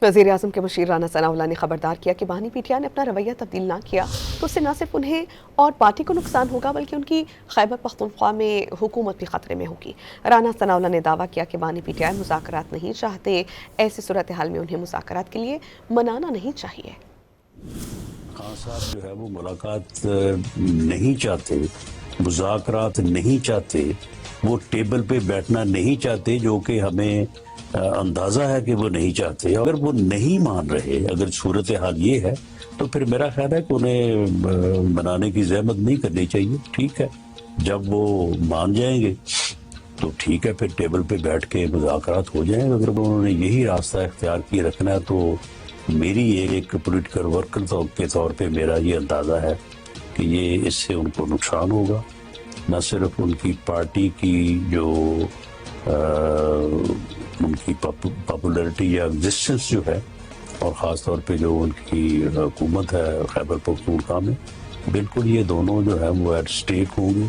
وزیراعظم کے مشیر رانا ثناءاللہ نے خبردار کیا کہ بانی پی ٹی آئی نے اپنا رویہ تبدیل نہ کیا تو اس سے نہ صرف انہیں اور پارٹی کو نقصان ہوگا بلکہ ان کی خیبر پختونخوا میں حکومت بھی خطرے میں ہوگی۔ رانا ثناءاللہ نے دعویٰ کیا کہ بانی پی ٹی آئی مذاکرات نہیں چاہتے، ایسی صورتحال میں انہیں مذاکرات کے لیے منانا نہیں چاہیے۔ خان صاحب جو ہے وہ ملاقات نہیں چاہتے، مذاکرات نہیں چاہتے، وہ ٹیبل پہ بیٹھنا نہیں چاہتے، جو کہ ہمیں اندازہ ہے کہ وہ نہیں چاہتے۔ اگر وہ نہیں مان رہے، اگر صورتحال یہ ہے تو پھر میرا خیال ہے کہ انہیں منانے کی زحمت نہیں کرنی چاہیے۔ ٹھیک ہے، جب وہ مان جائیں گے تو ٹھیک ہے، پھر ٹیبل پہ بیٹھ کے مذاکرات ہو جائیں گے۔ اگر انہوں نے یہی راستہ اختیار کیے رکھنا ہے تو میری ایک پولیٹیکل ورکر کے طور پہ میرا یہ اندازہ ہے کہ یہ اس سے ان کو نقصان ہوگا، نہ صرف ان کی پارٹی کی جو ان کی پاپولیرٹی یا ایگزسٹنس جو ہے، اور خاص طور پہ جو ان کی حکومت ہے خیبر پختونخوا میں، بالکل یہ دونوں جو ہے وہ ایٹ سٹیک ہوں گے۔